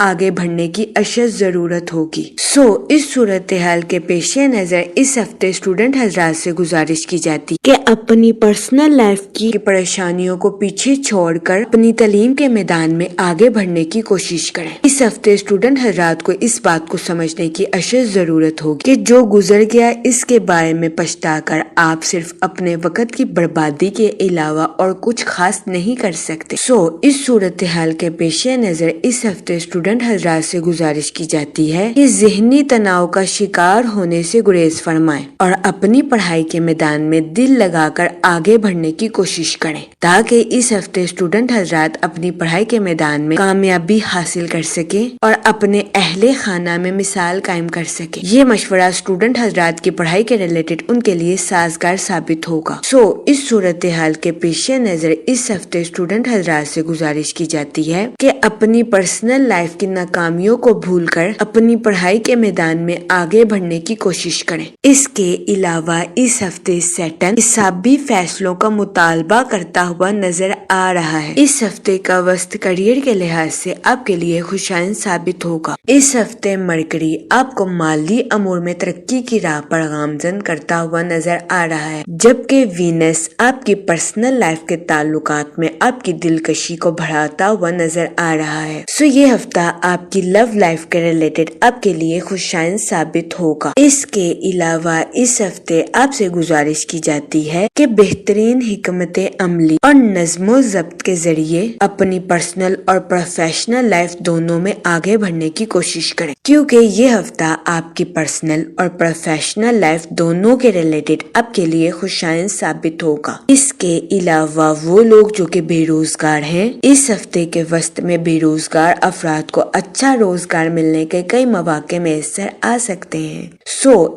آگے بڑھنے کی اشد ضرورت ہوگی۔ اس صورتحال کے پیش نظر اس ہفتے اسٹوڈنٹ حضرات سے گزارش کی جاتی کہ اپنی پرسنل لائف کی پریشانیوں کو پیچھے چھوڑ کر اپنی تعلیم کے میدان میں آگے بڑھنے کی کوشش کریں۔ اس ہفتے اسٹوڈنٹ حضرات کو اس بات کو سمجھنے کی اشد ضرورت ہوگی کہ جو گزر گیا اس کے بارے میں پچھتا کر آپ صرف اپنے وقت کی بربادی کے علاوہ اور کچھ خاص نہیں کر سکتے۔ اس صورتحال کے پیش نظر اس ہفتے اسٹوڈنٹ حضرات سے گزارش کی جاتی ہے کہ ذہنی تناؤ کا شکار ہونے سے گریز فرمائیں اور اپنی پڑھائی کے میدان میں دل لگا کر آگے بڑھنے کی کوشش کریں تاکہ اس ہفتے اسٹوڈنٹ حضرات اپنی پڑھائی کے میدان میں کامیابی حاصل کر سکیں اور اپنے اہل خانہ میں مثال قائم کر سکیں۔ یہ مشورہ اسٹوڈنٹ حضرات کی پڑھائی کے ریلیٹڈ ان کے لیے سازگار ثابت ہوگا۔ اس صورتحال کے پیش نظر اس ہفتے اسٹوڈنٹ حضرات سے گزارش کی جاتی ہے کہ اپنی پرسنل لائف کی ناکامیوں کو بھول کر اپنی پڑھائی کے میدان میں آگے بڑھنے کی کوشش کریں۔ اس کے علاوہ اس ہفتے سیٹن حسابی فیصلوں کا مطالبہ کرتا ہوا نظر آ رہا ہے۔ اس ہفتے کا وسط کیریئر کے لحاظ سے آپ کے لیے خوشائن ثابت ہوگا۔ اس ہفتے مرکری آپ کو مالی امور میں ترقی کی راہ پر گامزن کرتا ہوا نظر آ رہا ہے، جبکہ وینس آپ کی پرسنل لائف کے تعلقات میں آپ کی دلکشی کو بڑھاتا ہوا نظر آ رہا ہے۔ یہ ہفتہ آپ کی لو لائف کے ریلیٹڈ آپ کے لیے خوشائن ثابت ہوگا۔ اس کے علاوہ اس ہفتے آپ سے گزارش کی جاتی ہے کہ بہترین حکمت عملی اور نظم و ضبط کے ذریعے اپنی پرسنل اور پروفیشنل لائف دونوں میں آگے بڑھنے کی کوشش کریں، کیونکہ یہ ہفتہ آپ کی پرسنل اور پروفیشنل لائف دونوں کے ریلیٹڈ آپ کے لیے خوشائن ثابت ہوگا۔ اس کے علاوہ وہ لوگ جو کہ بے روزگار ہیں، اس ہفتے کے وسط میں بے روزگار افراد کو اچھا روزگار ملنے کے کئی مواقع میسر آ سکتے ہیں۔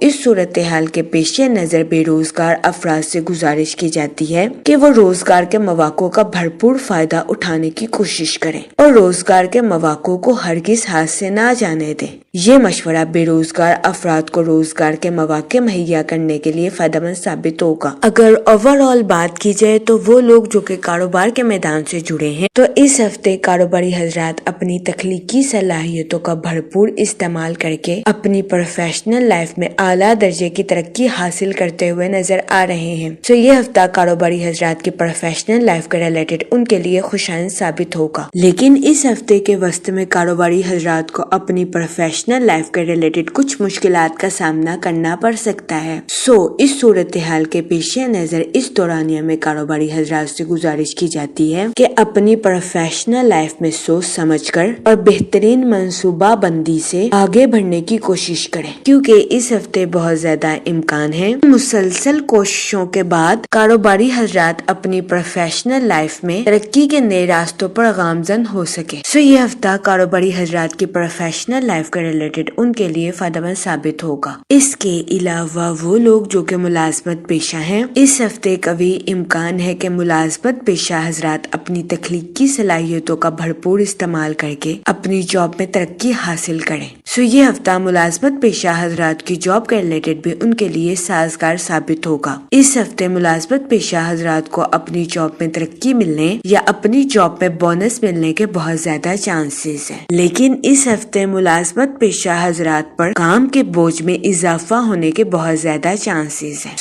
اس صورتحال کے پیش نظر بے روزگار افراد سے گزارش کی جاتی ہے کہ وہ روزگار کے مواقع کا بھرپور فائدہ اٹھانے کی کوشش کریں اور روزگار کے مواقع کو ہرگز ہاتھ سے نہ جانے دیں۔ یہ مشورہ بے روزگار افراد کو روزگار کے مواقع مہیا کرنے کے لیے فائدہ مند ثابت ہوگا۔ اگر اوور آل بات کی جائے تو وہ لوگ جو کہ کاروبار کے میدان سے جڑے ہیں، تو اس ہفتے کاروباری حضرات اپنی تخلیقی صلاحیتوں کا بھرپور استعمال کر کے اپنی پروفیشنل لائف میں اعلیٰ درجے کی ترقی حاصل کرتے ہوئے نظر آ رہے ہیں۔ یہ ہفتہ کاروباری حضرات کی پروفیشنل لائف کے ریلیٹڈ ان کے لیے خوشائن ثابت ہوگا، لیکن اس ہفتے کے وسط میں کاروباری حضرات کو اپنی پروفیشنل لائف کے ریلیٹڈ کچھ مشکلات کا سامنا کرنا پڑ سکتا ہے۔ اس صورتحال کے پیش نظر اس دورانیہ میں کاروباری حضرات سے گزارش کی جاتی ہے کہ اپنی پروفیشنل لائف میں سوچ سمجھ کر اور بہترین منصوبہ بندی سے آگے بڑھنے کی کوشش کریں، کیونکہ اس ہفتے بہت زیادہ امکان ہے مسلسل کوششوں کے بعد کاروباری حضرات اپنی پروفیشنل لائف میں ترقی کے نئے راستوں پر گامزن ہو سکے۔ یہ ہفتہ کاروباری حضرات کی پروفیشنل لائف کے ریلیٹڈ ان کے لیے فائدہ مند ثابت ہوگا۔ اس کے علاوہ وہ لوگ جو کہ ملازمت پیشہ ہیں، اس ہفتے قوی امکان ہے کہ ملازمت پیشہ حضرات اپنی تخلیقی صلاحیتوں کا بھرپور استعمال کر کے اپنی جاب میں ترقی حاصل کریں۔ یہ ہفتہ ملازمت پیشہ حضرات کی جاب کے ریلیٹڈ بھی ان کے لیے سازگار ثابت ہوگا۔ اس ہفتے ملازمت پیشہ حضرات کو اپنی جاب میں ترقی ملنے یا اپنی جاب میں بونس ملنے کے بہت زیادہ چانسز ہیں، لیکن اس ہفتے ملازمت پیشہ حضرات پر کام کے بوجھ میں اضافہ ہونے کے بہت زیادہ چانسز ہیں۔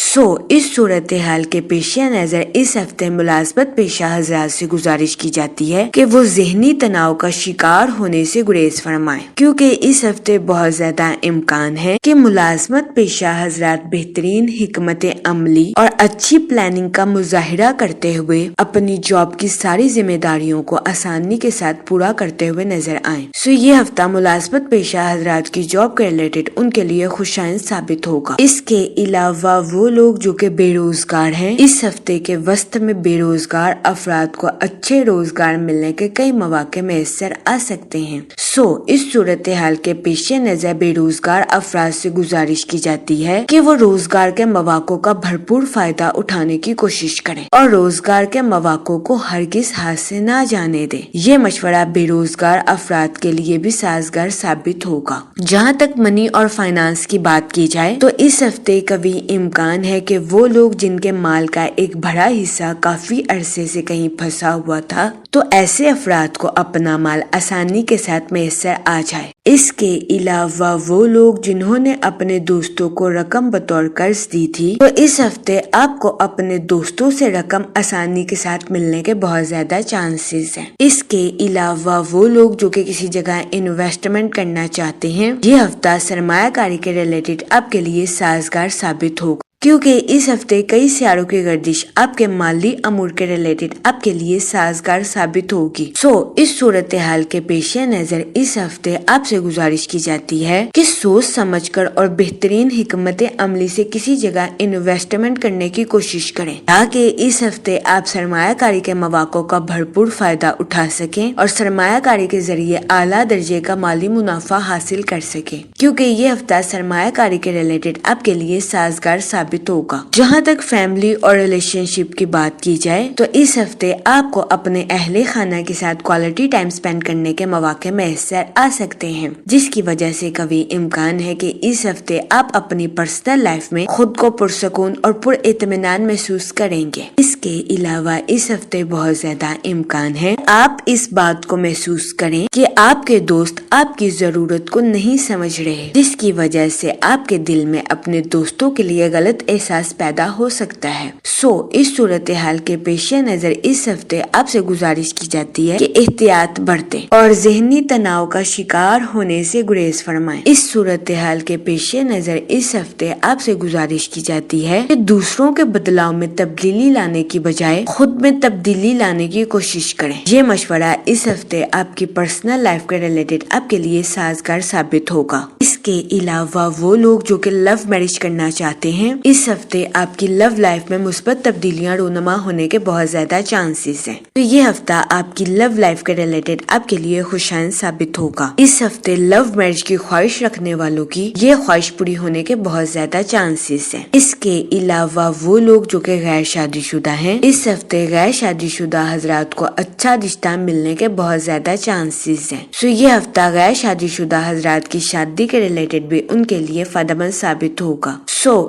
اس صورتحال کے پیش نظر اس ہفتے ملازمت پیشہ حضرات سے گزارش کی جاتی ہے کہ وہ ذہنی تناؤ کا شکار ہونے سے گریز فرمائیں، کیونکہ اس ہفتے بہت زیادہ امکان ہے کہ ملازمت پیشہ حضرات بہترین حکمت عملی اور اچھی پلاننگ کا مظاہرہ کرتے ہوئے اپنی جاب کی ساری ذمہ داریوں کو آسانی کے ساتھ پورا کرتے ہوئے نظر آئیں۔ یہ ہفتہ ملازمت پیشہ حضرات کی جاب کے ریلیٹڈ ان کے لیے خوشائن ثابت ہوگا۔ اس کے علاوہ وہ لوگ جو کہ بے روزگار ہیں، اس ہفتے کے وسط میں بے روزگار افراد کو اچھے روزگار ملنے کے کئی مواقع میسر آ سکتے ہیں۔ اس صورتحال کے پیش نظر بے روزگار افراد سے گزارش کی جاتی ہے کہ وہ روزگار کے مواقع کا بھرپور فائدہ اٹھانے کی کوشش کریں اور روزگار کے مواقع کو ہرگز ہاتھ سے نہ جانے دیں۔ یہ مشورہ بے روزگار افراد کے لیے بھی سازگار ثابت ہوگا۔ جہاں تک منی اور فائنانس کی بات کی جائے تو اس ہفتے قوی امکان ہے کہ وہ لوگ جن کے مال کا ایک بڑا حصہ کافی عرصے سے کہیں پھنسا ہوا تھا، تو ایسے افراد کو اپنا مال آسانی کے ساتھ میسر آ جائے۔ اس کے علاوہ وہ لوگ جنہوں نے اپنے دوستوں کو رقم بطور قرض دی تھی، تو اس ہفتے آپ کو اپنے دوستوں سے رقم آسانی کے ساتھ ملنے کے بہت زیادہ چانسز ہیں۔ اس کے علاوہ وہ لوگ جو کہ کسی جگہ انویسٹمنٹ کرنا چاہتے ہیں، یہ ہفتہ سرمایہ کاری کے ریلیٹڈ آپ کے لیے سازگار ثابت ہوگا، کیونکہ اس ہفتے کئی سیاروں کی گردش آپ کے مالی امور کے ریلیٹڈ آپ کے لیے سازگار ثابت ہوگی۔ اس صورتحال کے پیش نظر اس ہفتے آپ سے گزارش کی جاتی ہے کہ سوچ سمجھ کر اور بہترین حکمت عملی سے کسی جگہ انویسٹمنٹ کرنے کی کوشش کریں، تاکہ اس ہفتے آپ سرمایہ کاری کے مواقع کا بھرپور فائدہ اٹھا سکیں اور سرمایہ کاری کے ذریعے اعلیٰ درجے کا مالی منافع حاصل کر سکیں، کیونکہ یہ ہفتہ سرمایہ کاری کے ریلیٹڈ آپ کے لیے سازگار ثابت ہوگا۔ جہاں تک فیملی اور ریلیشن شپ کی بات کی جائے تو اس ہفتے آپ کو اپنے اہل خانہ کے ساتھ کوالٹی ٹائم سپینڈ کرنے کے مواقع میسر آ سکتے ہیں، جس کی وجہ سے قوی امکان ہے کہ اس ہفتے آپ اپنی پرسنل لائف میں خود کو پرسکون اور پر اطمینان محسوس کریں گے۔ اس کے علاوہ اس ہفتے بہت زیادہ امکان ہے آپ اس بات کو محسوس کریں کہ آپ کے دوست آپ کی ضرورت کو نہیں سمجھ رہے، جس کی وجہ سے آپ کے دل میں اپنے دوستوں کے لیے غلط احساس پیدا ہو سکتا ہے۔ اس صورتحال کے پیش نظر اس ہفتے آپ سے گزارش کی جاتی ہے کہ احتیاط برتیں اور ذہنی تناؤ کا شکار ہونے سے گریز فرمائیں۔ اس صورتحال کے پیش نظر اس ہفتے آپ سے گزارش کی جاتی ہے کہ دوسروں کے بدلاؤ میں تبدیلی لانے کی بجائے خود میں تبدیلی لانے کی کوشش کریں۔ یہ مشورہ اس ہفتے آپ کی پرسنل لائف کے ریلیٹڈ آپ کے لیے سازگار ثابت ہوگا۔ اس کے علاوہ وہ لوگ جو کہ لو میرج کرنا چاہتے ہیں، اس ہفتے آپ کی لو لائف میں مثبت تبدیلیاں رونما ہونے کے بہت زیادہ چانسز ہیں، تو یہ ہفتہ آپ کی لو لائف کے ریلیٹڈ آپ کے لیے خوشائند ثابت ہوگا۔ اس ہفتے لو میرج کی خواہش رکھنے والوں کی یہ خواہش پوری ہونے کے بہت زیادہ چانسز ہیں۔ اس کے علاوہ وہ لوگ جو کہ غیر شادی شدہ ہیں، اس ہفتے غیر شادی شدہ حضرات کو اچھا رشتہ ملنے کے بہت زیادہ چانسز ہیں۔ یہ ہفتہ غیر شادی شدہ حضرات کی شادی کے ریلیٹڈ بھی ان کے لیے فائدہ مند ثابت ہوگا۔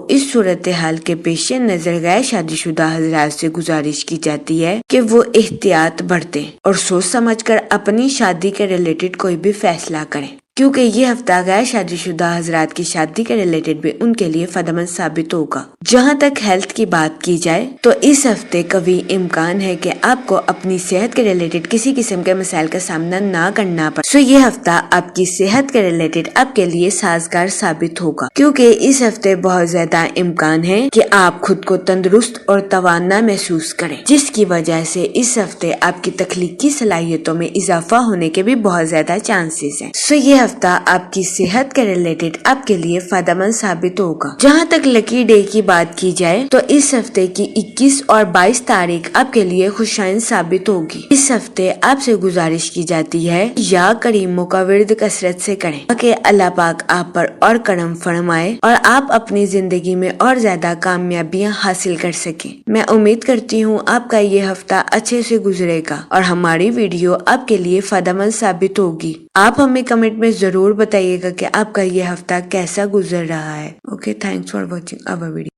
اس صورتحال کے پیش نظر غیر شادی شدہ حضرات سے گزارش کی جاتی ہے کہ وہ احتیاط برتیں اور سوچ سمجھ کر اپنی شادی کے ریلیٹڈ کوئی بھی فیصلہ کریں، کیونکہ یہ ہفتہ غیر شادی شدہ حضرات کی شادی کے ریلیٹڈ بھی ان کے لیے فائدہ مند ثابت ہوگا۔ جہاں تک ہیلتھ کی بات کی جائے تو اس ہفتے قوی امکان ہے کہ آپ کو اپنی صحت کے ریلیٹڈ کسی قسم کے مسائل کا سامنا نہ کرنا پڑے۔ یہ ہفتہ آپ کی صحت کے ریلیٹڈ آپ کے لیے سازگار ثابت ہوگا، کیونکہ اس ہفتے بہت زیادہ امکان ہے کہ آپ خود کو تندرست اور توانا محسوس کریں، جس کی وجہ سے اس ہفتے آپ کی تخلیقی صلاحیتوں میں اضافہ ہونے کے بھی بہت زیادہ چانسز ہیں۔ یہ ہفتہ آپ کی صحت کے ریلیٹڈ آپ کے لیے فائدہ مند ثابت ہوگا۔ جہاں تک لکی ڈے کی بات کی جائے تو اس ہفتے کی 21 اور 22 تاریخ آپ کے لیے خوشائند ثابت ہوگی۔ اس ہفتے آپ سے گزارش کی جاتی ہے یا کریموں کا ورد کثرت سے کریں تاکہ اللہ پاک آپ پر اور کرم فرمائے اور آپ اپنی زندگی میں اور زیادہ کامیابیاں حاصل کر سکیں۔ میں امید کرتی ہوں آپ کا یہ ہفتہ اچھے سے گزرے گا اور ہماری ویڈیو آپ کے لیے فائدہ مند ثابت ہوگی۔ آپ ہمیں کمنٹ میں ضرور بتائیے گا کہ آپ کا یہ ہفتہ کیسا گزر رہا ہے۔ Okay, thanks for watching our video.